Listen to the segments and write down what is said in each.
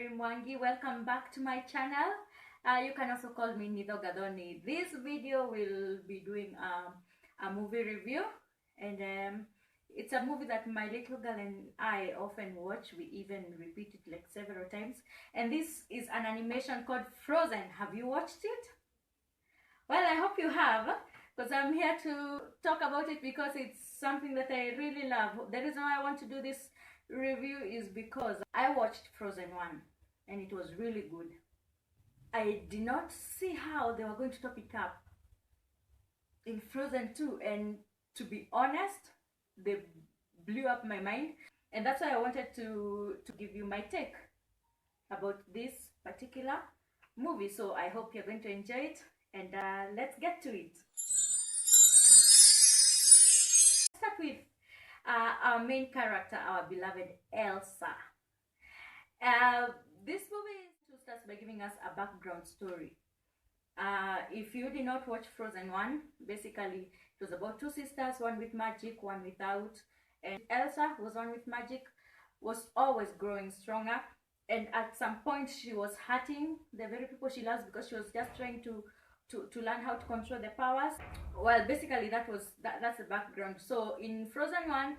Mary Mwangi. Welcome back to my channel. You can also call me Nido Gadoni. This video will be doing a movie review, and it's a movie that my little girl and I often watch. We even repeat it like several times. And this is an animation called Frozen. Have you watched it? Well, I hope you have, because I'm here to talk about it because it's something that I really love. The reason why I want to do this review is because I watched Frozen 1 and it was really good. I did not see how they were going to top it up in Frozen 2, and to be honest, they blew up my mind, and that's why I wanted to give you my take about this particular movie. So I hope you're going to enjoy it, and let's get to it. Start with our main character, our beloved Elsa. This movie starts by giving us a background story. If you did not watch Frozen 1, basically it was about two sisters, one with magic, one without, and Elsa was one with magic, was always growing stronger, and at some point she was hurting the very people she loves because she was just trying to learn how to control the powers. Well, basically that's the background. So in Frozen 1,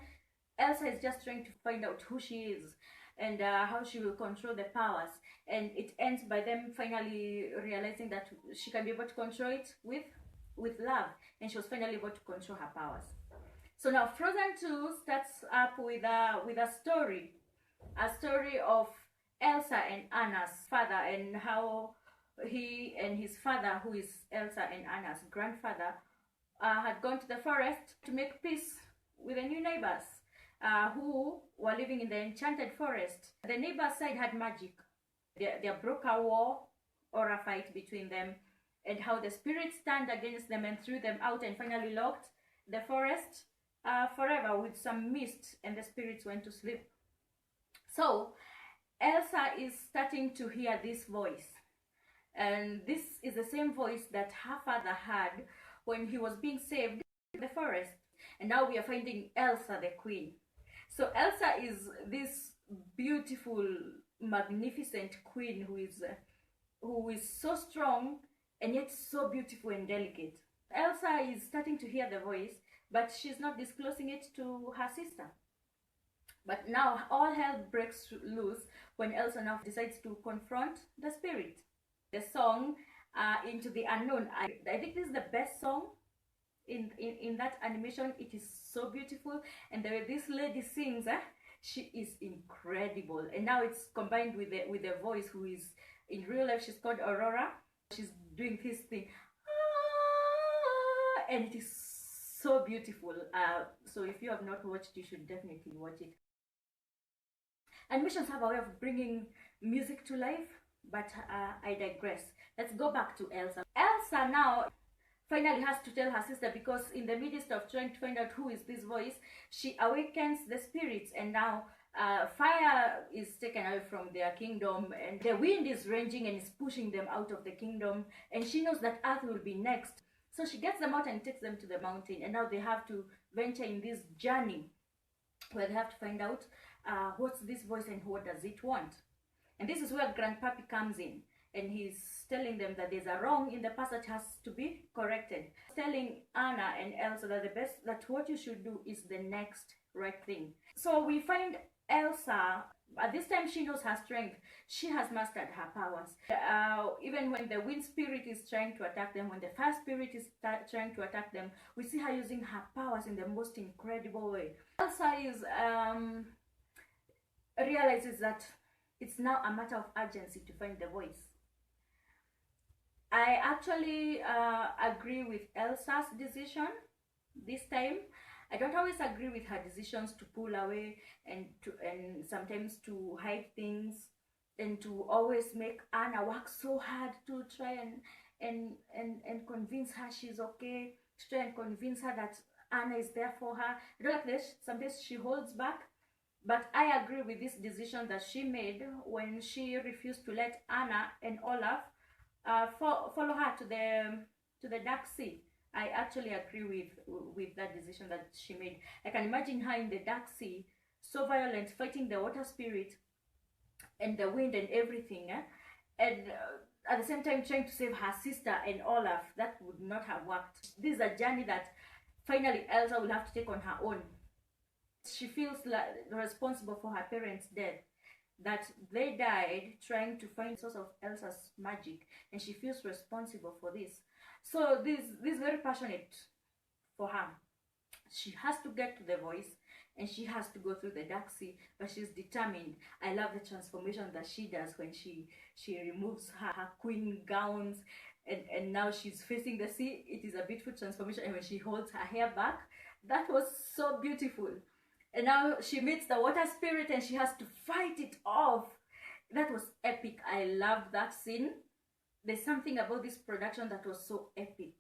Elsa is just trying to find out who she is and how she will control the powers, and it ends by them finally realizing that she can be able to control it with love, and she was finally able to control her powers. So now Frozen 2 starts up with a story of Elsa and Anna's father, and how he and his father, who is Elsa and Anna's grandfather, had gone to the forest to make peace with the new neighbors who were living in the enchanted forest. The neighbors' side had magic. There broke a war or a fight between them, and how the spirits turned against them and threw them out and finally locked the forest forever with some mist, and the spirits went to sleep. So Elsa is starting to hear this voice, and this is the same voice that her father had when he was being saved in the forest. And now we are finding Elsa the queen. So Elsa is this beautiful, magnificent queen who is so strong and yet so beautiful and delicate. Elsa is starting to hear the voice, but she's not disclosing it to her sister. But now all hell breaks loose when Elsa now decides to confront the spirit. The song Into the Unknown, I think this is the best song in that animation. It is so beautiful, and the way this lady sings, she is incredible. And now it's combined with the voice, who is in real life, she's called Aurora. She's doing this thing, and it is so beautiful. So if you have not watched, you should definitely watch it. Animations have a way of bringing music to life, but I digress. Let's go back to Elsa. Elsa now finally has to tell her sister, because in the midst of trying to find out who is this voice, she awakens the spirits, and now fire is taken away from their kingdom, and the wind is raging and is pushing them out of the kingdom, and she knows that earth will be next. So she gets them out and takes them to the mountain, and now they have to venture in this journey where they have to find out what's this voice and what does it want. And this is where Grandpappy comes in, and he's telling them that there's a wrong in the past that has to be corrected. He's telling Anna and Elsa that what you should do is the next right thing. So we find Elsa, at this time she knows her strength. She has mastered her powers. Even when the wind spirit is trying to attack them, when the fire spirit is trying to attack them, we see her using her powers in the most incredible way. Elsa realizes that it's now a matter of urgency to find the voice. I actually agree with Elsa's decision this time. I don't always agree with her decisions to pull away and sometimes to hide things, and to always make Anna work so hard to try and convince her she's okay, to try and convince her that Anna is there for her. I don't like this. Sometimes she holds back. But I agree with this decision that she made when she refused to let Anna and Olaf follow her to the Dark Sea. I actually agree with that decision that she made. I can imagine her in the Dark Sea, so violent, fighting the water spirit, and the wind and everything, and at the same time trying to save her sister and Olaf. That would not have worked. This is a journey that finally Elsa will have to take on her own. She feels like responsible for her parents' death, that they died trying to find the source of Elsa's magic, and she feels responsible for this. So this is very passionate for her. She has to get to the voice, and she has to go through the dark sea, but she's determined. I love the transformation that she does when she removes her queen gowns, and now she's facing the sea. It is a beautiful transformation. And when she holds her hair back, that was so beautiful. And now she meets the water spirit and she has to fight it off. That was epic. I loved that scene. There's something about this production that was so epic.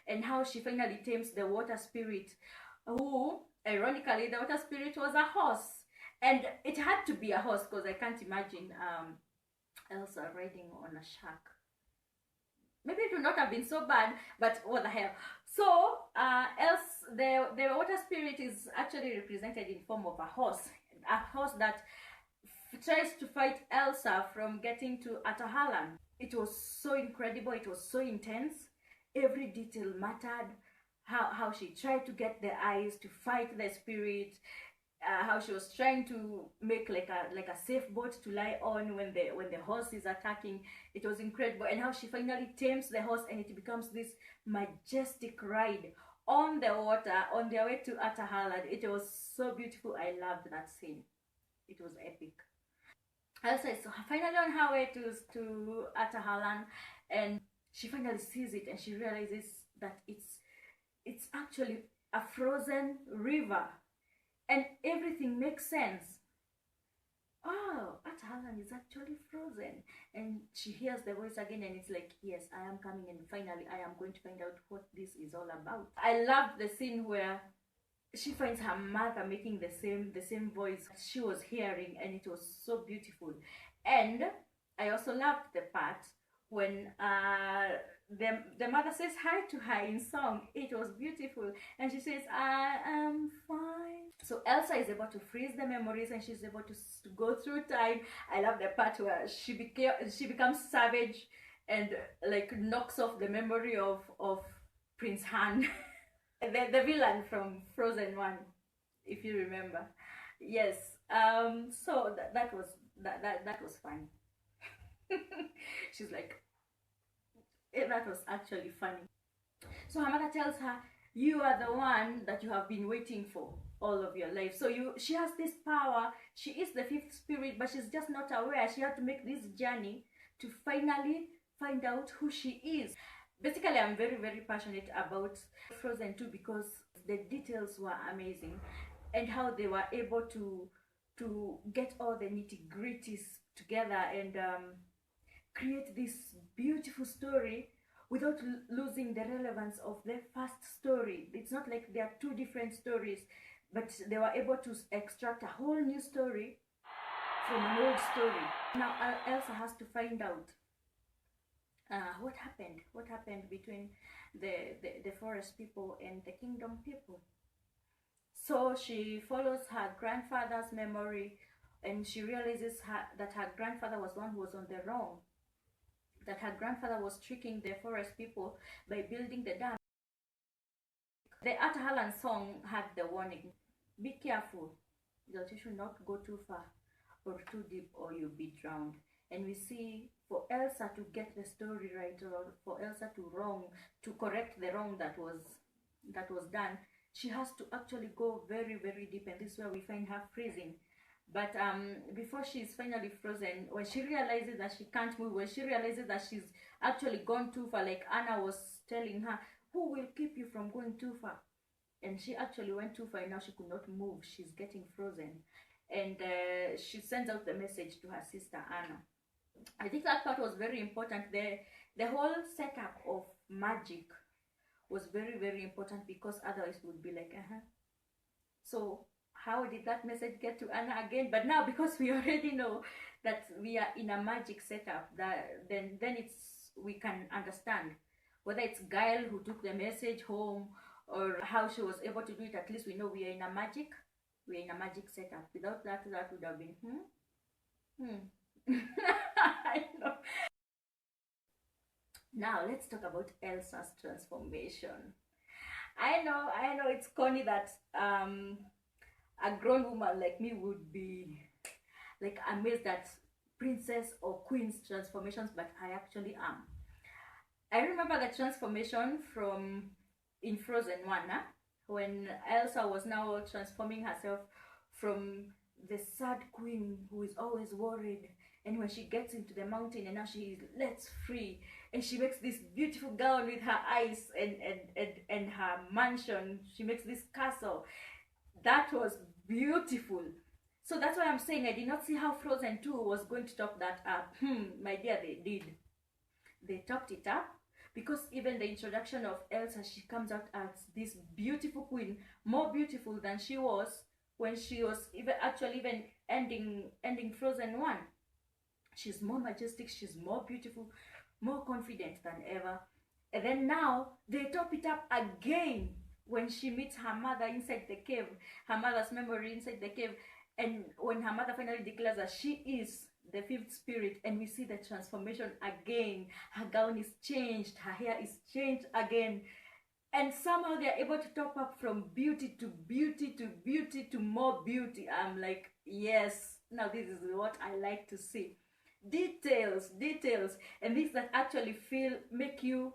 And how she finally tames the water spirit, who, ironically, the water spirit was a horse. And it had to be a horse, because I can't imagine Elsa riding on a shark. Maybe it would not have been so bad, but what the hell. So the water spirit is actually represented in form of a horse that tries to fight Elsa from getting to Atahalan. It was so incredible. It was so intense. Every detail mattered. How she tried to get the eyes to fight the spirit, how she was trying to make like a safe boat to lie on when the horse is attacking. It was incredible. And how she finally tames the horse and it becomes this majestic ride on the water on their way to Atahalan. It was so beautiful. I loved that scene. It was epic. Elsa is finally on her way to Atahalan, and she finally sees it and she realizes that it's actually a frozen river, and everything makes sense. Oh, Atahalan is actually frozen. And she hears the voice again and it's like, yes, I am coming, and finally I am going to find out what this is all about. I loved the scene where she finds her mother making the same voice she was hearing, and it was so beautiful. And I also loved the part when the mother says hi to her in song. It was beautiful. And she says, I am fine. So Elsa is able to freeze the memories, and she's able to go through time. I love the part where she becomes savage and like knocks off the memory of Prince Han. the villain from Frozen 1, if you remember. Yes. So that was fun. She's like, that was actually funny. So her mother tells her, you are the one that you have been waiting for all of your life. So she has this power. She is the fifth spirit, but she's just not aware. She had to make this journey to finally find out who she is. Basically, I'm very, very passionate about Frozen 2 because the details were amazing, and how they were able to get all the nitty-gritties together and create this beautiful story without losing the relevance of the first story. It's not like they are two different stories, but they were able to extract a whole new story from an old story. Now Elsa has to find out what happened between the forest people and the kingdom people. So she follows her grandfather's memory, and she realizes that her grandfather was the one who was on the wrong, that her grandfather was tricking the forest people by building the dam. The Atahalan song had the warning, be careful that you should not go too far or too deep, or you'll be drowned. And we see, for Elsa to get the story right, or for Elsa to correct the wrong that was done, she has to actually go very, very deep, and this is where we find her freezing. But before she's finally frozen, when she realizes that she can't move, when she realizes that she's actually gone too far, like Anna was telling her, who will keep you from going too far? And she actually went too far, and now she could not move. She's getting frozen. And she sends out the message to her sister Anna. I think that part was very important. The whole setup of magic was very, very important, because otherwise it would be like, so how did that message get to Anna again? But now, because we already know that we are in a magic setup, then we can understand whether it's Gail who took the message home, or how she was able to do it. At least we know we are in a magic setup. Without that would have been Hmm. I know. Now let's talk about Elsa's transformation. I know it's corny that a grown woman like me would be like amazed at princess or queen's transformations, but I actually am. I remember the transformation from in Frozen 1, huh? When Elsa was now transforming herself from the sad queen who is always worried, and when she gets into the mountain and now she lets free, and she makes this beautiful gown with her eyes and her mansion. She makes this castle. That was beautiful. So that's why I'm saying I did not see how Frozen 2 was going to top that up. My dear, they did. They topped it up, because even the introduction of Elsa, she comes out as this beautiful queen, more beautiful than she was when she was even ending Frozen 1. She's more majestic, she's more beautiful, more confident than ever. And then now they top it up again when she meets her mother inside the cave, her mother's memory inside the cave, and when her mother finally declares that she is the fifth spirit, and we see the transformation again. Her gown is changed, her hair is changed again, and somehow they're able to top up from beauty to beauty to beauty to more beauty. I'm like, yes, now this is what I like to see. Details, and things that actually make you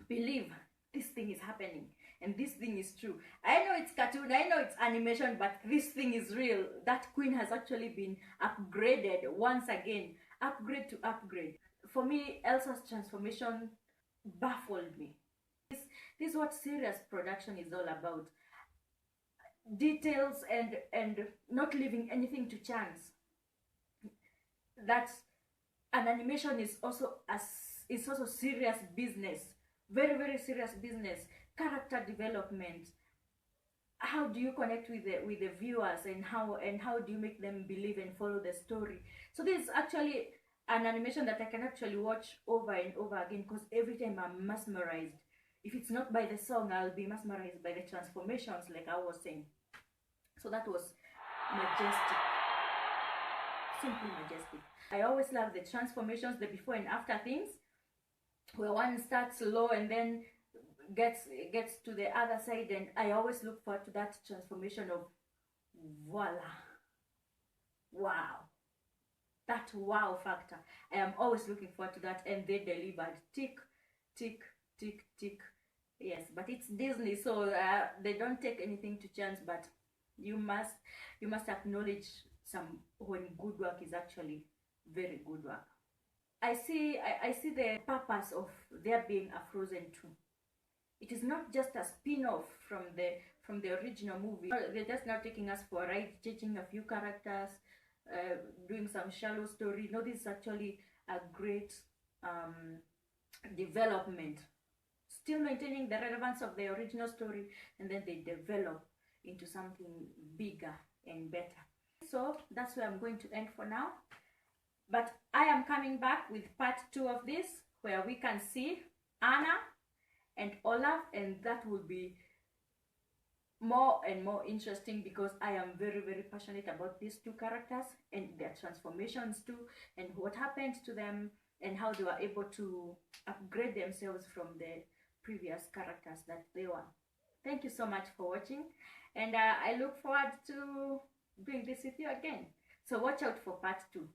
believe this thing is happening and this thing is true. I know it's cartoon, I know it's animation, but this thing is real. That queen has actually been upgraded once again. Upgrade to upgrade. For me, Elsa's transformation baffled me. This is what serious production is all about. Details and not leaving anything to chance. That an animation is also serious business. Very serious business. Character development. How do you connect with the viewers, and how do you make them believe and follow the story? So this is actually an animation that I can actually watch over and over again, because every time I'm mesmerized. If it's not by the song, I'll be mesmerized by the transformations, like I was saying. So that was majestic, simply majestic. I always love the transformations, the before and after things, where one starts low and then gets to the other side, and I always look forward to that transformation of voila, wow, that wow factor. I am always looking forward to that, and they delivered. Tick, tick, tick, tick. Yes, but it's Disney, so they don't take anything to chance. But you must acknowledge some when good work is actually very good work. I see the purpose of there being a Frozen 2. It is not just a spin-off from the original movie. They're just now taking us for a ride, changing a few characters, doing some shallow story. No, this is actually a great development. Still maintaining the relevance of the original story, and then they develop into something bigger and better. So that's where I'm going to end for now. But I am coming back with part 2 of this, where we can see Anna and Olaf, and that will be more and more interesting, because I am very passionate about these two characters and their transformations too, and what happened to them, and how they were able to upgrade themselves from the previous characters that they were. Thank you so much for watching, and I look forward to doing this with you again. So watch out for part 2.